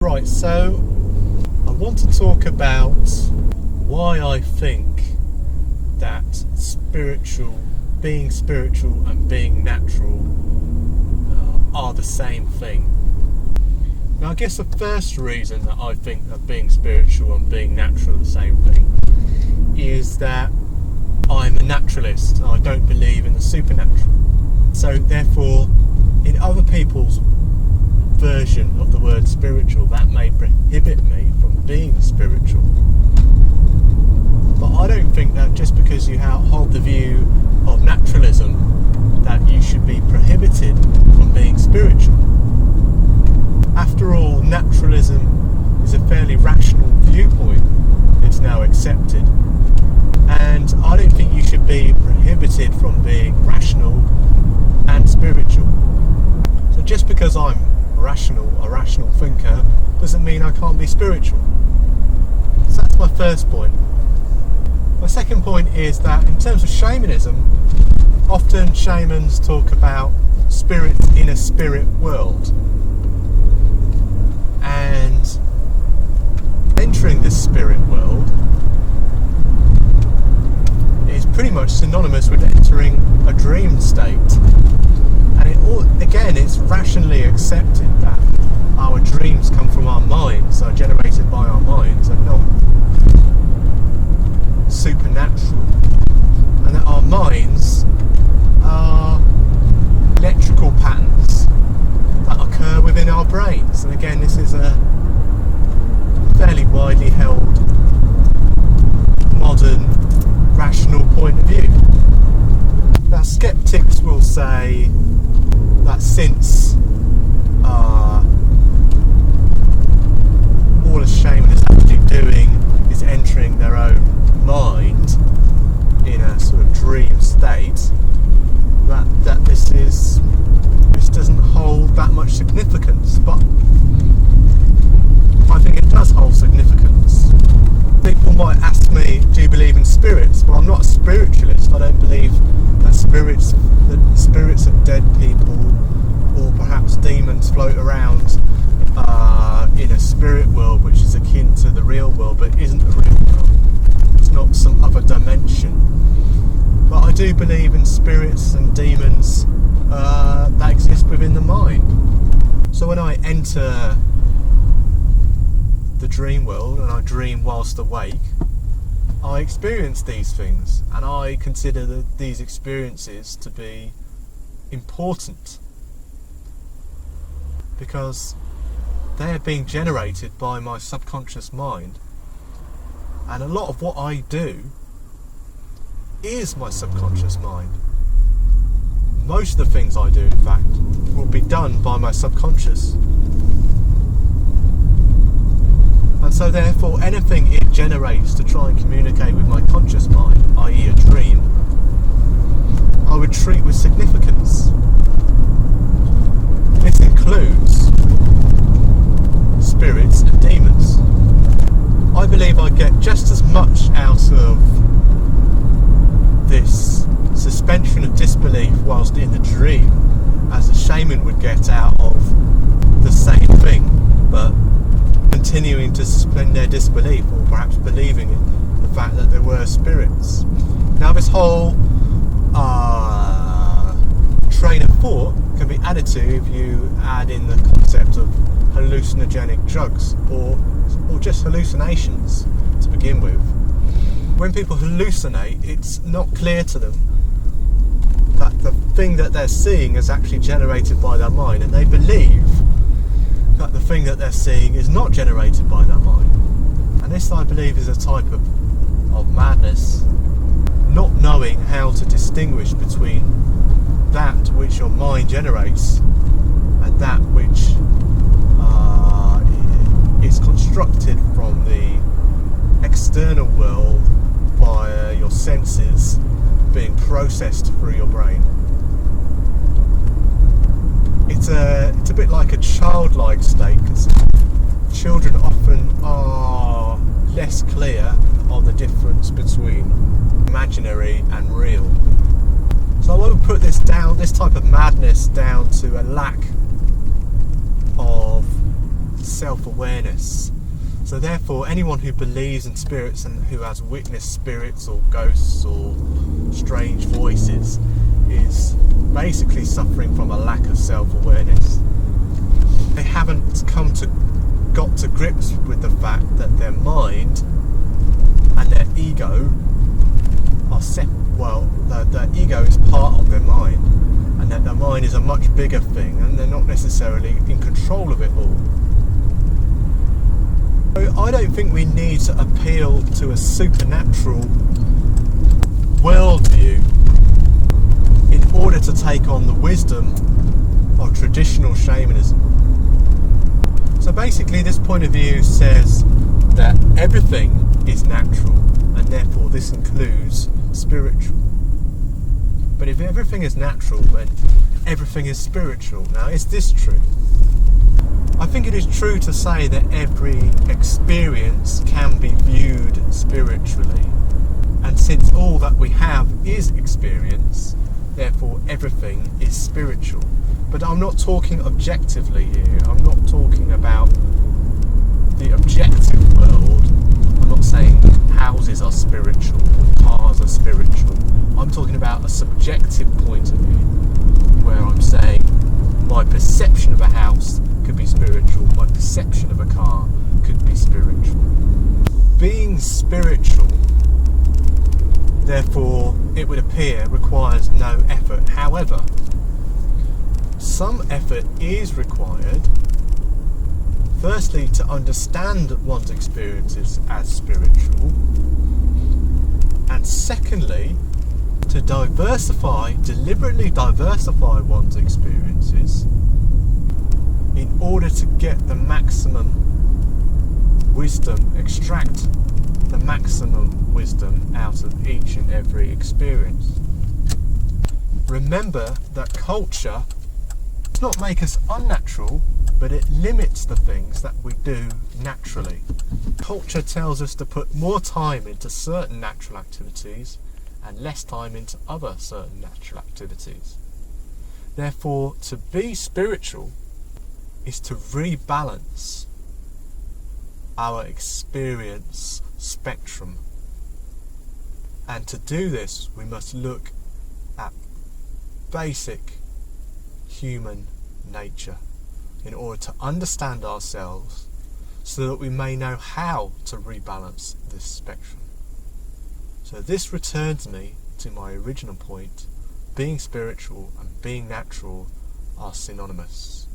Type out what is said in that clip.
Right, so I want to talk about why I think that being spiritual and being natural are the same thing. Now, I guess the first reason that I think that being spiritual and being natural are the same thing is that I'm a naturalist. I don't believe in the supernatural. So therefore, in other people's version of the word spiritual, that may prohibit me from being spiritual. But I don't think that just because you hold the view of naturalism that you should be prohibited from being spiritual. After all, naturalism is a fairly rational viewpoint. It's now accepted. And I don't think you should be prohibited from being rational and spiritual. So just because I'm a rational thinker, doesn't mean I can't be spiritual. So that's my first point. My second point is that in terms of shamanism, often shamans talk about spirits in a spirit world. And entering this spirit world is pretty much synonymous with entering a dream state. And it's rationally accepted that our dreams come from our minds, are generated by our minds, and not supernatural. And that our minds are electrical patterns that occur within our brains. And again, this is a fairly widely held, modern, rational point of view. Now, skeptics will say that since all a shaman is actually doing is entering their own mind in a sort of dream state, that this doesn't hold that much significance. But I think it does hold significance. People might ask me, do you believe in spirits? Well, I'm not a spiritualist. I don't believe that spirits of dead people or perhaps demons float around in a spirit world which is akin to the real world but isn't the real world. It's not some other dimension. But I do believe in spirits and demons that exist within the mind. So when I enter the dream world and I dream whilst awake, I experience these things, and I consider these experiences to be important because they're being generated by my subconscious mind, and a lot of what I do is my subconscious mind. Most of the things I do, in fact, will be done by my subconscious. And so therefore anything it generates to try and communicate with my conscious mind, i.e. a dream, I would treat with significance. This includes spirits and demons. I believe I get just as much out of this suspension of disbelief whilst in the dream as a shaman would get out of the same thing, but continuing to suspend their disbelief, or perhaps believing in the fact that there were spirits. Now, this whole train of thought can be added to if you add in the concept of hallucinogenic drugs or just hallucinations to begin with. When people hallucinate, it's not clear to them that the thing that they're seeing is actually generated by their mind, and they believe that the thing that they're seeing is not generated by their mind. And this, I believe, is a type of madness, not knowing how to distinguish between that which your mind generates and that which is constructed from the external world via your senses being processed through your brain. It's a bit like a childlike state, because children often are less clear on the difference between imaginary and real. So I would put this type of madness down to a lack of self-awareness. So therefore, anyone who believes in spirits and who has witnessed spirits or ghosts or strange voices is basically suffering from a lack of self-awareness. They haven't got to grips with the fact that their mind and their ego are their ego is part of their mind, and that their mind is a much bigger thing, and they're not necessarily in control of it all. So I don't think we need to appeal to a supernatural worldview in order to take on the wisdom of traditional shamanism. So basically, this point of view says that everything is natural, and therefore this includes spiritual. But if everything is natural, then everything is spiritual. Now, is this true? I think it is true to say that every experience can be viewed spiritually. And since all that we have is experience, therefore everything is spiritual. But I'm not talking objectively here. I'm not talking about the objective world. I'm not saying houses are spiritual, cars are spiritual. I'm talking about a subjective point of view, where I'm saying my perception of a house could be spiritual, my perception of a car could be spiritual. Being spiritual, therefore, it would appear, requires no effort. However, some effort is required, firstly to understand one's experiences as spiritual, and secondly to deliberately diversify one's experiences in order to get the maximum wisdom, extract the maximum wisdom out of each and every experience. Remember that culture does not make us unnatural, but it limits the things that we do naturally. Culture tells us to put more time into certain natural activities and less time into other certain natural activities. Therefore, to be spiritual is to rebalance our experience spectrum. And to do this, we must look at basic human nature in order to understand ourselves so that we may know how to rebalance this spectrum. So this returns me to my original point: being spiritual and being natural are synonymous.